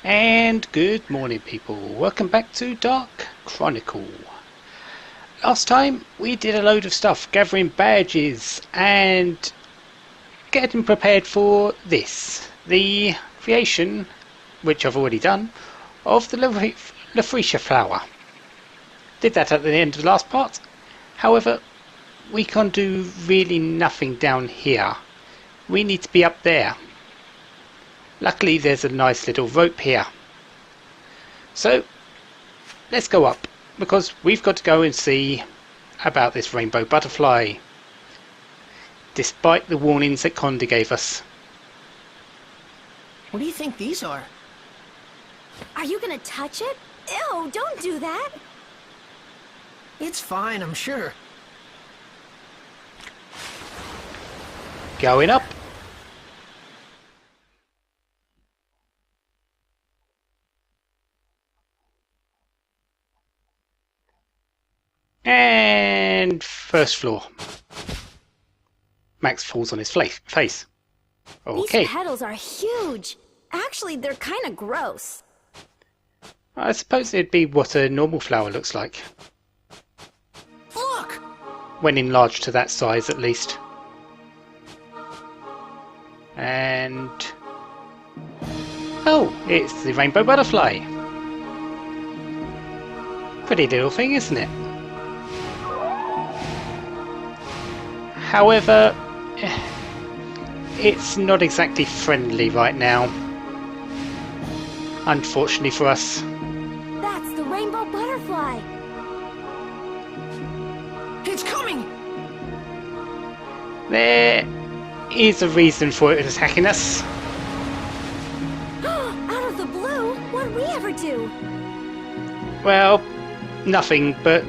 And good morning, people. Welcome back to Dark Chronicle. Last time we did a load of stuff, gathering badges and getting prepared for this, the creation, which I've already done, of the Lafretia flower. Did that at the end of the last part. However, we can't do really nothing down here. We need to be up there. Luckily there's a nice little rope here. So let's go up, because we've got to go and see about this rainbow butterfly, despite the warnings that Conde gave us. What do you think these are? Are you gonna touch it? Ew, don't do that! It's fine, I'm sure. Going up. And first floor. Max falls on his face. Okay. These petals are huge! Actually, they're kinda gross. I suppose it'd be what a normal flower looks like. Look! When enlarged to that size, at least. And... oh, it's the rainbow butterfly. Pretty little thing, isn't it? However, it's not exactly friendly right now. Unfortunately for us. That's the rainbow butterfly! It's coming! There is a reason for it attacking us. Out of the blue? What'd we ever do? Well, nothing, but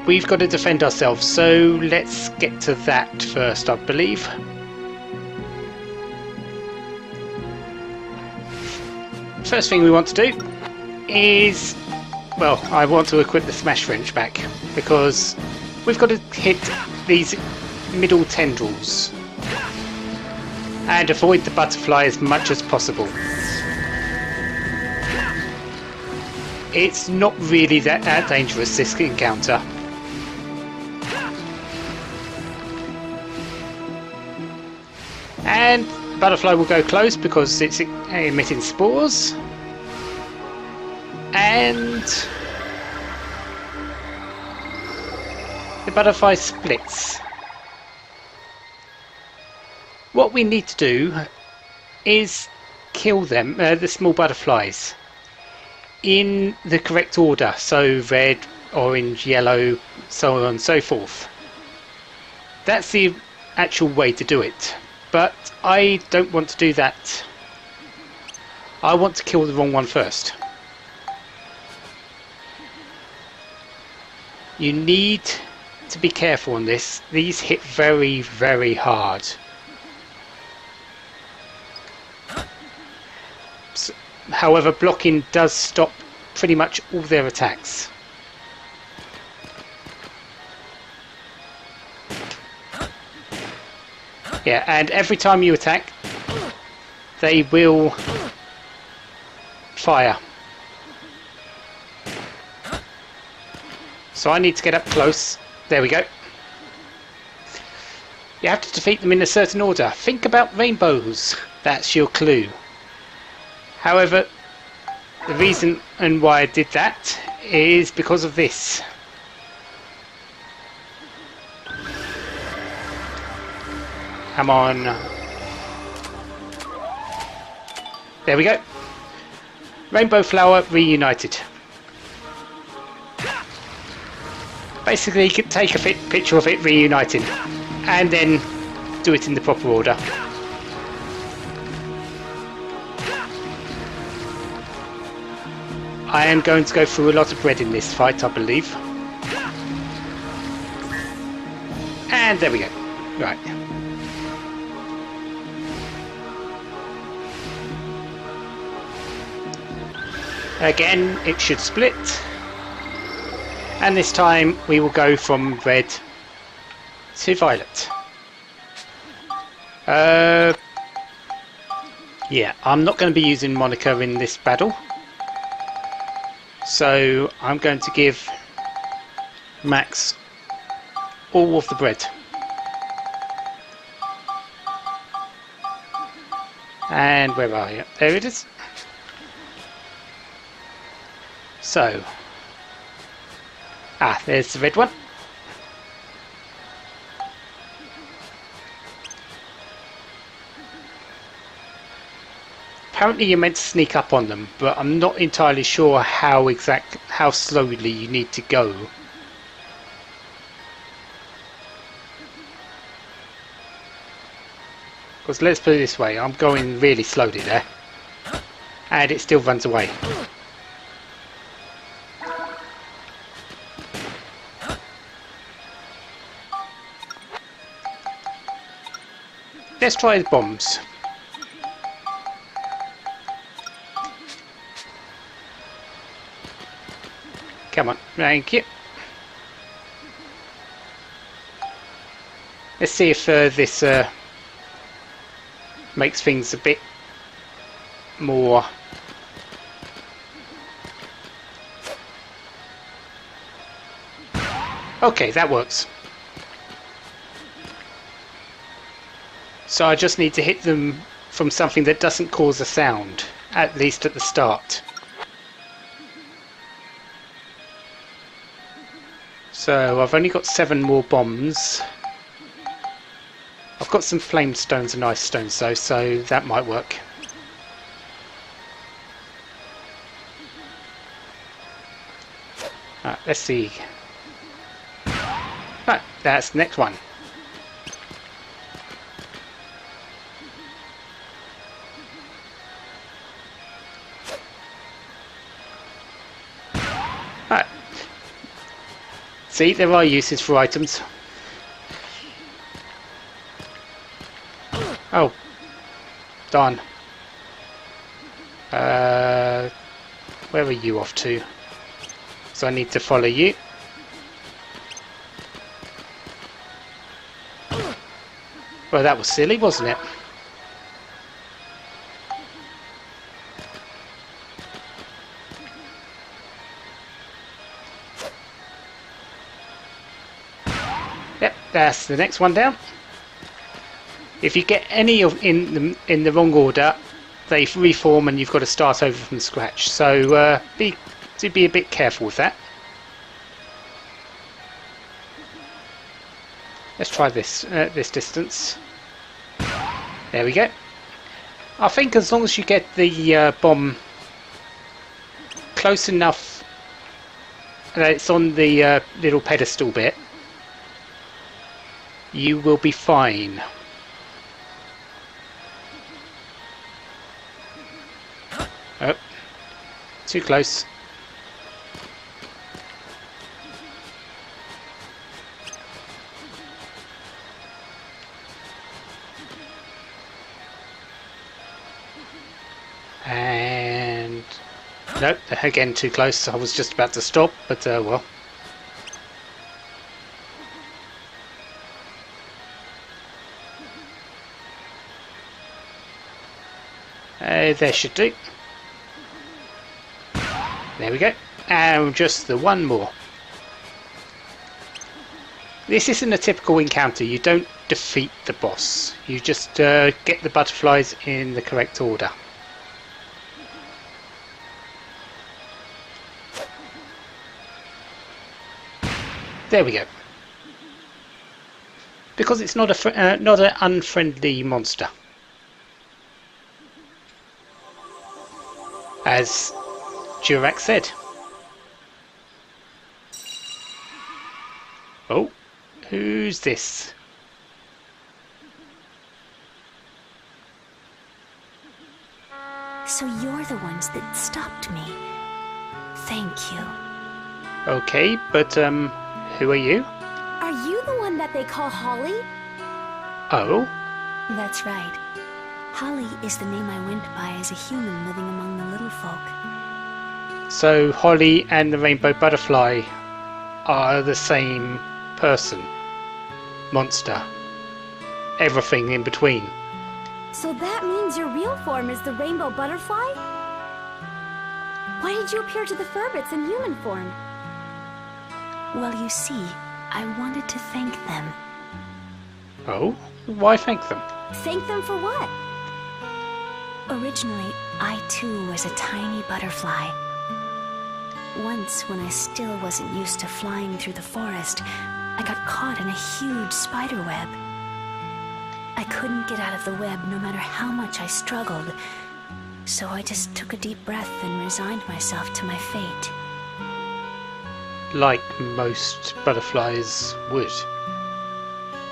we've got to defend ourselves, so let's get to that first, I believe. First thing we want to do is, well, I want to equip the smash wrench back, because we've got to hit these middle tendrils and avoid the butterfly as much as possible. It's not really that dangerous, this encounter. And the butterfly will go close because it's emitting spores. And the butterfly splits. What we need to do is kill them, the small butterflies, in the correct order. So red, orange, yellow, so on and so forth. That's the actual way to do it. But I don't want to do that. I want to kill the wrong one first. You need to be careful on this. These hit very, very hard. However, blocking does stop pretty much all their attacks. Yeah, and every time you attack, they will fire. So I need to get up close. There we go. You have to defeat them in a certain order. Think about rainbows. That's your clue. However, the reason and why I did that is because of this. Come on. There we go. Rainbow flower reunited. Basically, you can take a picture of it reuniting and then do it in the proper order. I am going to go through a lot of bread in this fight, I believe. And there we go. Right. Again, it should split. And this time we will go from red to violet. Yeah, I'm not going to be using Monica in this battle. So I'm going to give Max all of the bread. And where are you? There it is. So, there's the red one. Apparently you're meant to sneak up on them, but I'm not entirely sure how slowly you need to go. Because let's put it this way, I'm going really slowly there. And it still runs away. Let's try the bombs. Come on, thank you. Let's see if this makes things a bit more. Okay, that works. So I just need to hit them from something that doesn't cause a sound, at least at the start. So I've only got 7 more bombs. I've got some flame stones and ice stones though, so that might work. Let's see. Right, that's the next one. Right. See, there are uses for items. Oh, darn. Where are you off to? So I need to follow you. Well, that was silly, wasn't it? Yep, that's the next one down. If you get any of in the wrong order, they reform and you've got to start over from scratch. So be a bit careful with that. Let's try this this distance. There we go. I think as long as you get the bomb close enough that it's on the little pedestal bit, you will be fine. Oh, too close. And nope, again too close. I was just about to stop, but well. There should do. There we go. And just the one more. This isn't a typical encounter. You don't defeat the boss. You just get the butterflies in the correct order. There we go. Because it's not not an unfriendly monster, as Durac said. Oh, who's this? So you're the ones that stopped me. Thank you. Okay, but who are you? Are you the one that they call Holly? Oh, That's right. Holly is the name I went by as a human living among the little folk. so Holly and the rainbow butterfly are the same person, monster, everything in between. So that means your real form is the rainbow butterfly? Why did you appear to the Furbits in human form? Well, you see, I wanted to thank them. Oh? Why thank them? Thank them for what? Originally, I too was a tiny butterfly. Once, when I still wasn't used to flying through the forest, I got caught in a huge spider web. I couldn't get out of the web no matter how much I struggled, so I just took a deep breath and resigned myself to my fate. Like most butterflies would.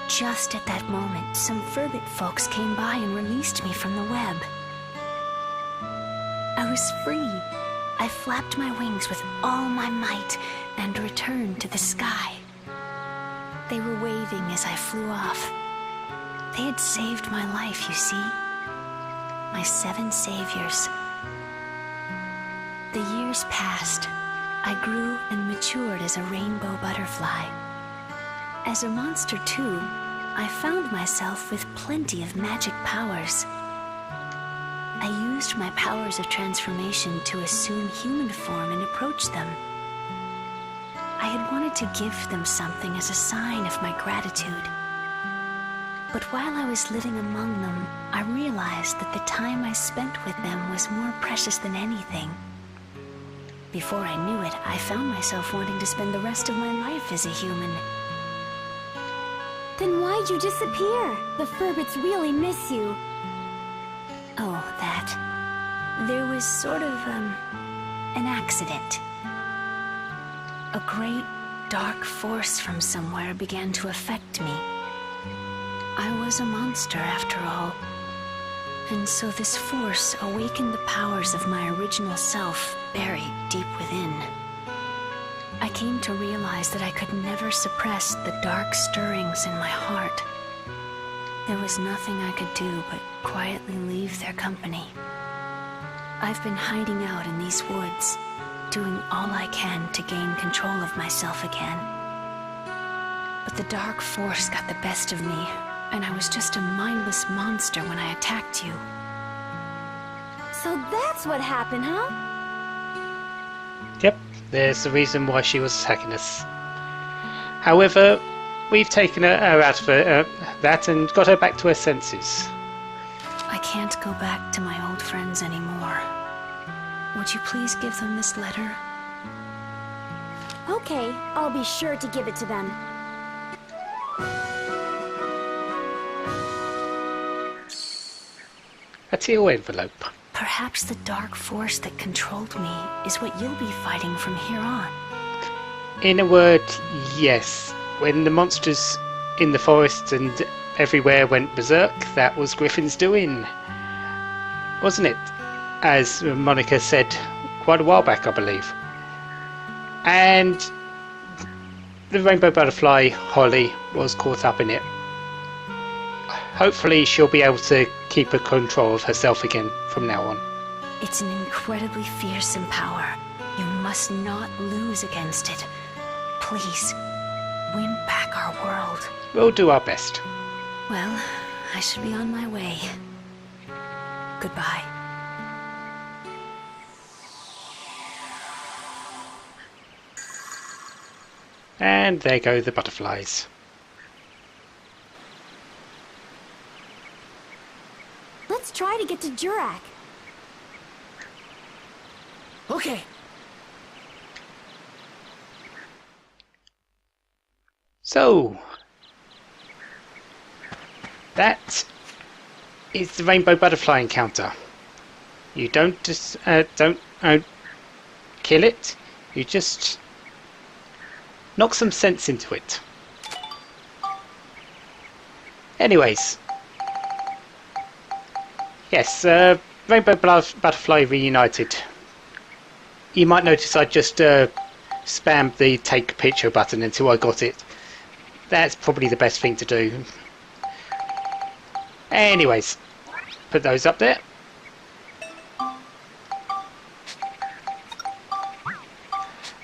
Just at that moment, some Furbit folks came by and released me from the web. I was free. I flapped my wings with all my might and returned to the sky. They were waving as I flew off. They had saved my life, you see. My 7 saviors. The years passed. I grew and matured as a rainbow butterfly. As a monster too, I found myself with plenty of magic powers. I used my powers of transformation to assume human form and approach them. I had wanted to give them something as a sign of my gratitude. But while I was living among them, I realized that the time I spent with them was more precious than anything. Before I knew it, I found myself wanting to spend the rest of my life as a human. Then why'd you disappear? The Furbits really miss you. Oh, that. There was sort of, an accident. A great, dark force from somewhere began to affect me. I was a monster after all. And so this force awakened the powers of my original self buried deep within. I came to realize that I could never suppress the dark stirrings in my heart. There was nothing I could do but quietly leave their company. I've been hiding out in these woods, doing all I can to gain control of myself again. But the dark force got the best of me, and I was just a mindless monster when I attacked you. So that's what happened, huh? Yep, there's the reason why she was attacking us. However, we've taken her out of that and got her back to her senses. I can't go back to my old friends anymore. Would you please give them this letter? Okay, I'll be sure to give it to them. A teal envelope. Perhaps the dark force that controlled me is what you'll be fighting from here on. In a word, yes. When the monsters in the forest and everywhere went berserk, that was Griffin's doing. Wasn't it? As Monica said quite a while back, I believe. And the rainbow butterfly, Holly, was caught up in it. Hopefully she'll be able to keep a control of herself again from now on. It's an incredibly fearsome power. You must not lose against it. Please, win back our world. We'll do our best. Well, I should be on my way. Goodbye. And there go the butterflies. Let's try to get to Jurak. Okay. So, that is the rainbow butterfly encounter. You don't just don't kill it. You just knock some sense into it. Anyways, yes, rainbow butterfly reunited. You might notice I just spammed the take picture button until I got it. That's probably the best thing to do. Anyways, put those up there.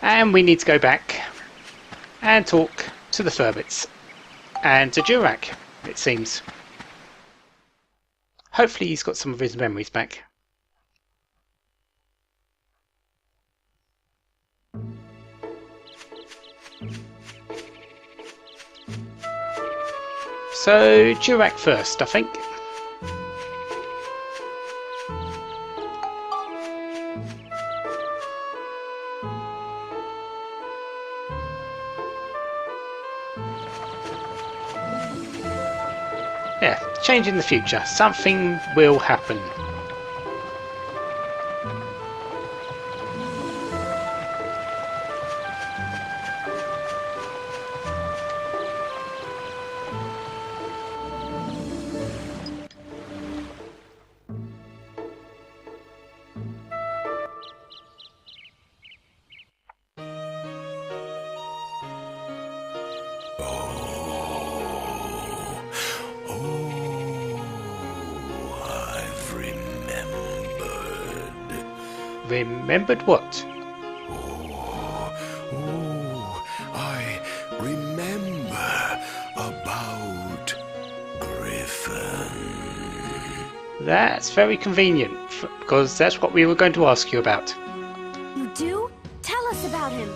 And we need to go back and talk to the Furbits and to Jurak, it seems. Hopefully he's got some of his memories back. So, Durack first, I think. Yeah, change in the future. Something will happen. Remembered what? I remember about Griffin. That's very convenient, because that's what we were going to ask you about. You do? Tell us about him.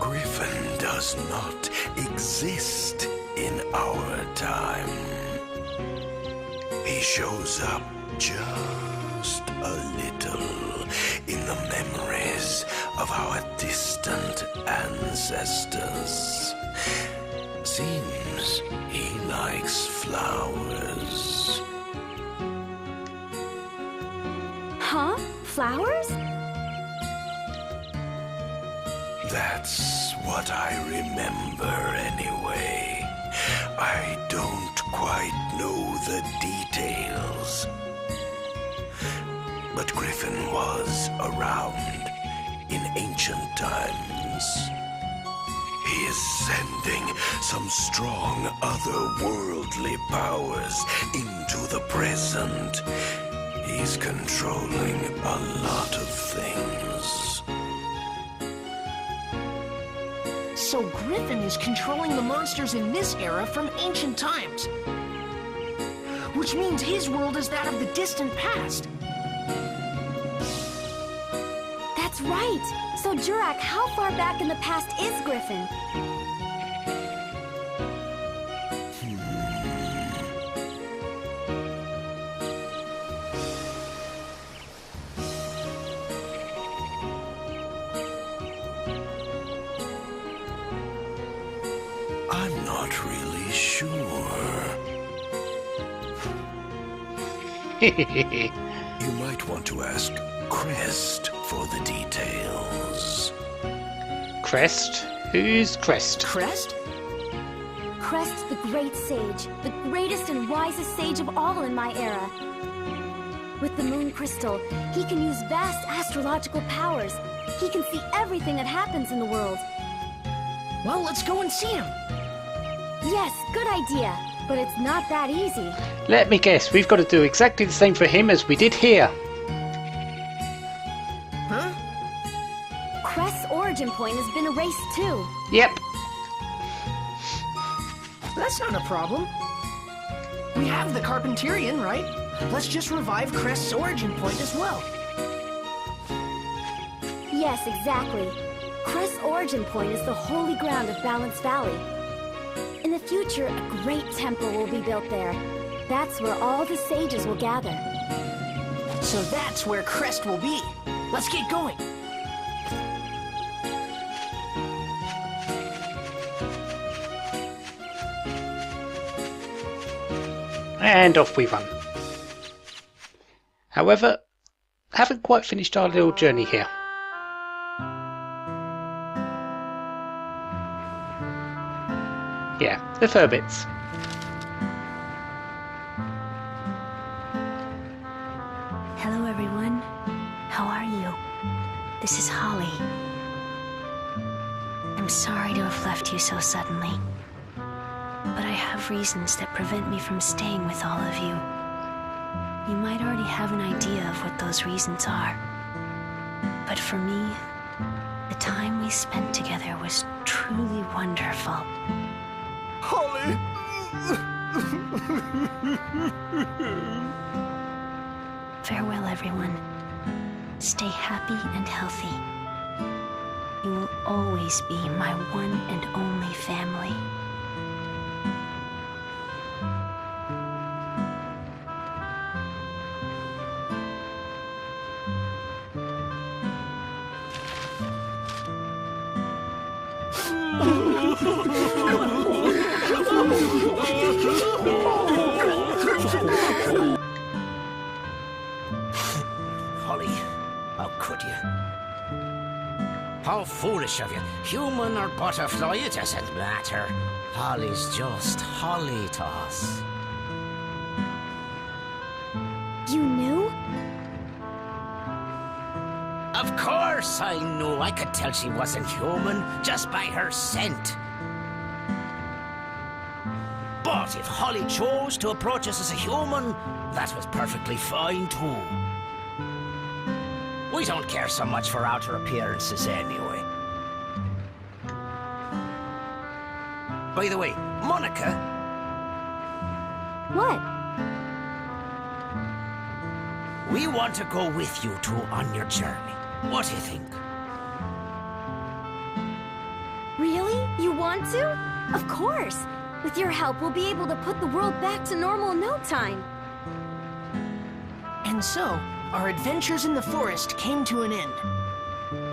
Griffin does not exist in our time. He shows up just a little in the memories of our distant ancestors. Seems he likes flowers. Huh? Flowers? That's what I remember anyway. I don't quite know the details. But Griffin was around in ancient times. He is sending some strong otherworldly powers into the present. He's controlling a lot of things. So Griffin is controlling the monsters in this era from ancient times. Which means his world is that of the distant past. That's right. So Durack, how far back in the past is Griffin? I'm not really sure. You might want to ask Crest for the details. Crest? Who's Crest? Crest? Crest, the great sage, the greatest and wisest sage of all in my era. With the moon crystal, he can use vast astrological powers. He can see everything that happens in the world. Well, let's go and see him. Yes, good idea. But it's not that easy. Let me guess, we've got to do exactly the same for him as we did here. Huh? Crest's origin point has been erased too. Yep. That's not a problem. We have the Carpenterian, right? Let's just revive Crest's origin point as well. Yes, exactly. Crest's origin point is the holy ground of Balance Valley. In the future, a great temple will be built there. That's where all the sages will gather. So that's where Crest will be. Let's get going. And off we run. However, haven't quite finished our little journey here. Yeah, the Furbits. Hello, everyone. How are you? This is Holly. I'm sorry to have left you so suddenly, but I have reasons that prevent me from staying with all of you. You might already have an idea of what those reasons are, but for me, the time we spent together was truly wonderful. Holly! Farewell, everyone. Stay happy and healthy. You will always be my one and only family. Holly, how could you? How foolish of you. Human or butterfly, it doesn't matter. Holly's just Holly to us. You knew? Of course I knew. I could tell she wasn't human just by her scent. But if Holly chose to approach us as a human, that was perfectly fine too. We don't care so much for outer appearances anyway. By the way, Monica... What? We want to go with you two on your journey. What do you think? Really? You want to? Of course! With your help, we'll be able to put the world back to normal in no time. And so, our adventures in the forest came to an end.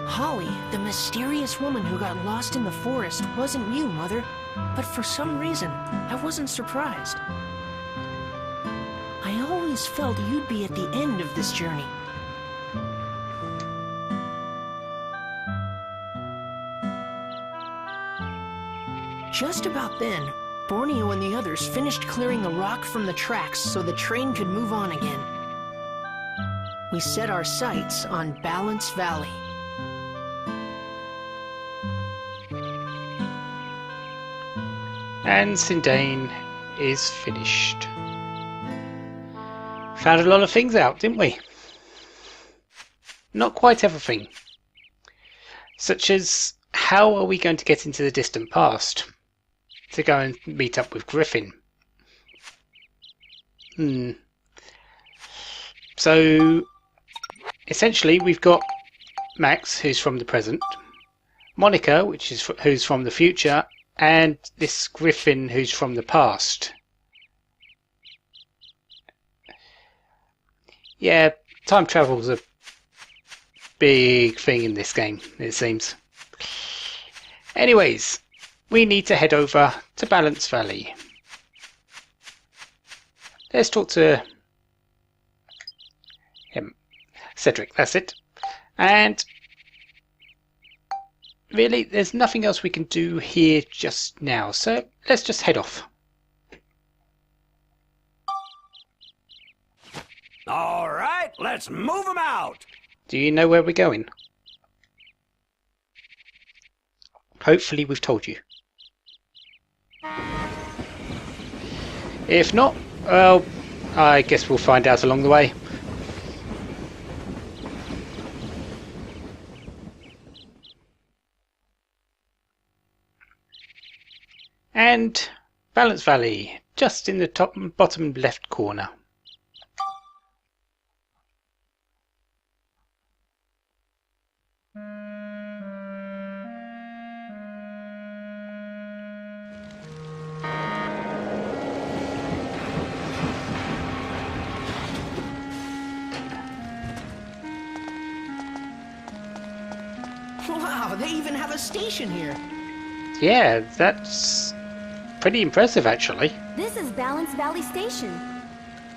Holly, the mysterious woman who got lost in the forest, wasn't you, Mother. But for some reason, I wasn't surprised. I always felt you'd be at the end of this journey. Just about then, Borneo and the others finished clearing the rock from the tracks so the train could move on again. We set our sights on Balance Valley. And Sindane is finished. Found a lot of things out, didn't we? Not quite everything. Such as, how are we going to get into the distant past? To go and meet up with Griffin. So, essentially, we've got Max, who's from the present, Monica, who's from the future, and this Griffin, who's from the past. Yeah, time travel's a big thing in this game, it seems. Anyways, we need to head over to Balance Valley. Let's talk to him. Cedric, that's it. And really, there's nothing else we can do here just now, so let's just head off. All right, let's move them out. Do you know where we're going? Hopefully we've told you. If not, well, I guess we'll find out along the way. And Balance Valley, just in the top bottom left corner. Wow, they even have a station here. Yeah, that's pretty impressive actually. This is Balance Valley Station.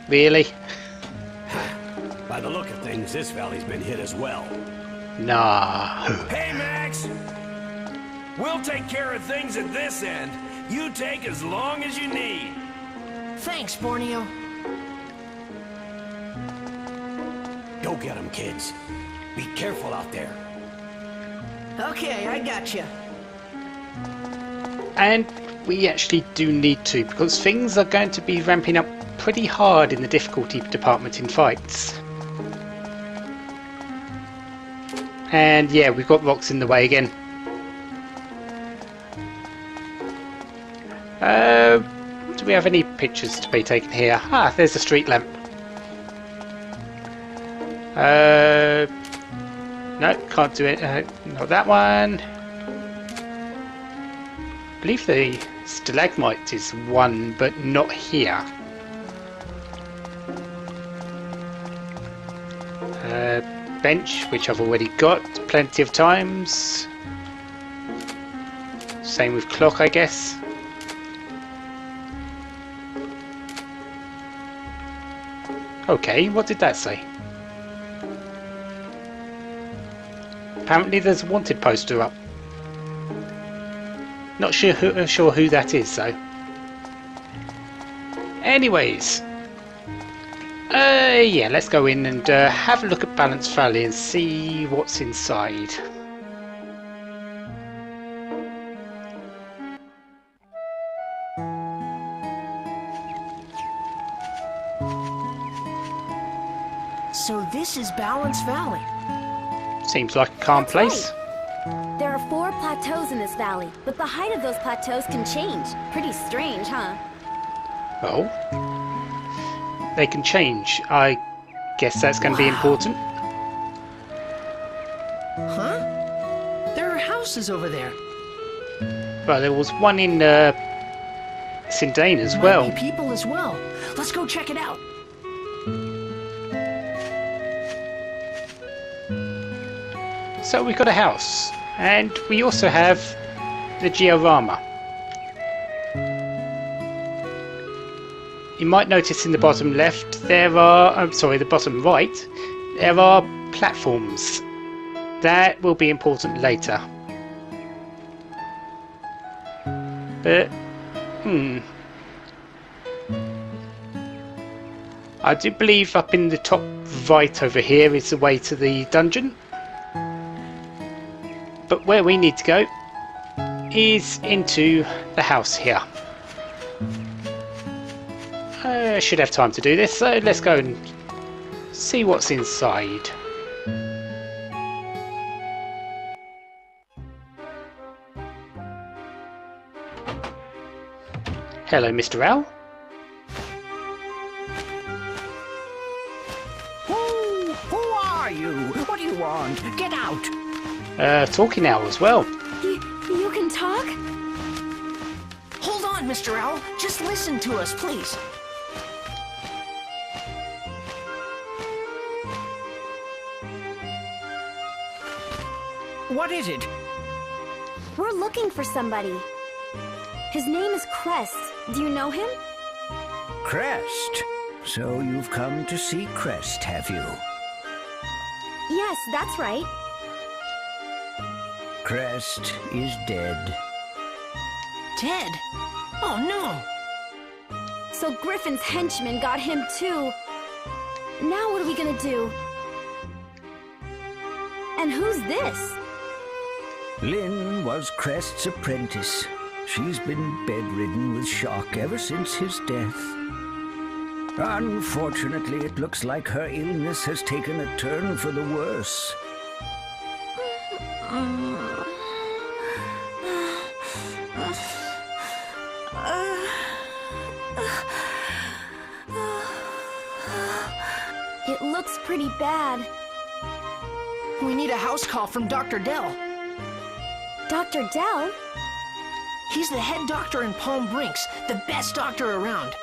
Really? By the look of things, this valley's been hit as well. Nah. Hey, Max! We'll take care of things at this end. You take as long as you need. Thanks, Borneo. Go get them, kids. Be careful out there. Okay, I gotcha. And we actually do need to, because things are going to be ramping up pretty hard in the difficulty department in fights. And yeah, we've got rocks in the way again. Do we have any pictures to be taken here. Ah, there's a street lamp. No, can't do it. Not that one. I believe the stalagmite is one, but not here. Bench, which I've already got plenty of times. Same with clock, I guess. Okay, what did that say? Apparently there's a wanted poster up. Not sure who that is though. Anyways. Yeah, let's go in and have a look at Balance Valley and see what's inside. So this is Balance Valley. Seems like a calm That's place. right. There are 4 plateaus in this valley, but the height of those plateaus can change. Pretty strange, huh? Well, they can change. I guess that's going to be important. Huh? There are houses over there. Well, there was one in Sindane as well. Might be people as well. Let's go check it out. So we've got a house, and we also have the diorama. You might notice in the bottom left there are, the bottom right, there are platforms. That will be important later. But, I do believe up in the top right over here is the way to the dungeon. But where we need to go is into the house here. I should have time to do this, so let's go and see what's inside. Hello, Mr. Owl. Who are you? What do you want? Get out! Talking owl as well. You can talk? Hold on, Mr. Owl. Just listen to us, please. What is it? We're looking for somebody. His name is Crest. Do you know him? Crest. So you've come to see Crest, have you? Yes, that's right. Crest is dead. Dead? Oh, no. So Griffin's henchmen got him too. Now what are we gonna do? And who's this? Lynn was Crest's apprentice. She's been bedridden with shock ever since his death. Unfortunately, it looks like her illness has taken a turn for the worse. It looks pretty bad. We need a house call from Dr. Dell. Dr. Dell? He's the head doctor in Palm Brinks, the best doctor around.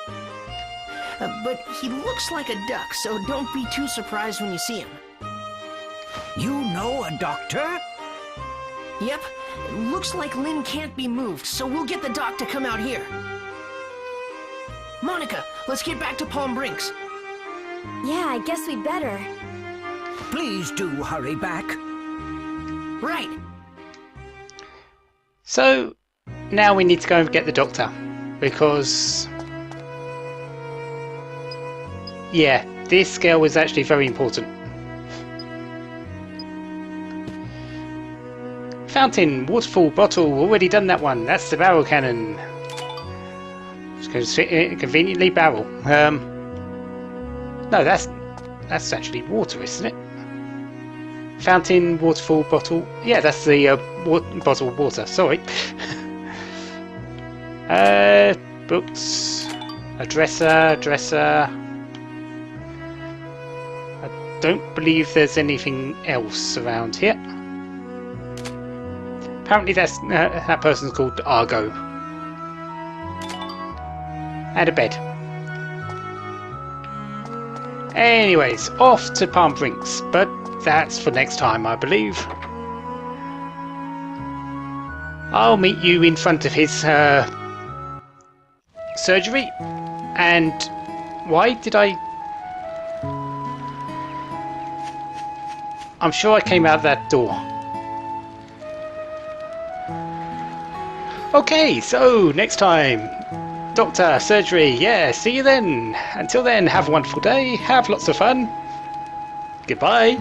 But he looks like a duck, so don't be too surprised when you see him. You know a doctor? Yep, it looks like Lynn can't be moved, so we'll get the doc to come out here. Monica, let's get back to Palm Brinks. Yeah, I guess we better. Please do hurry back. Right. So now we need to go and get the doctor, because yeah, this girl was actually very important. Fountain, waterfall, bottle, already done that one. That's the barrel cannon. Just going to fit conveniently barrel. No, that's actually water, isn't it? Fountain, waterfall, bottle. Yeah, that's the bottle of water. Sorry. Books. A dresser. I don't believe there's anything else around here. Apparently that person's called Argo. And a bed. Anyways, off to Palm Brinks, but that's for next time, I believe. I'll meet you in front of his surgery. And why did I'm sure I came out that door. Okay, so next time, doctor, surgery, yeah, see you then. Until then, have a wonderful day, have lots of fun. Goodbye.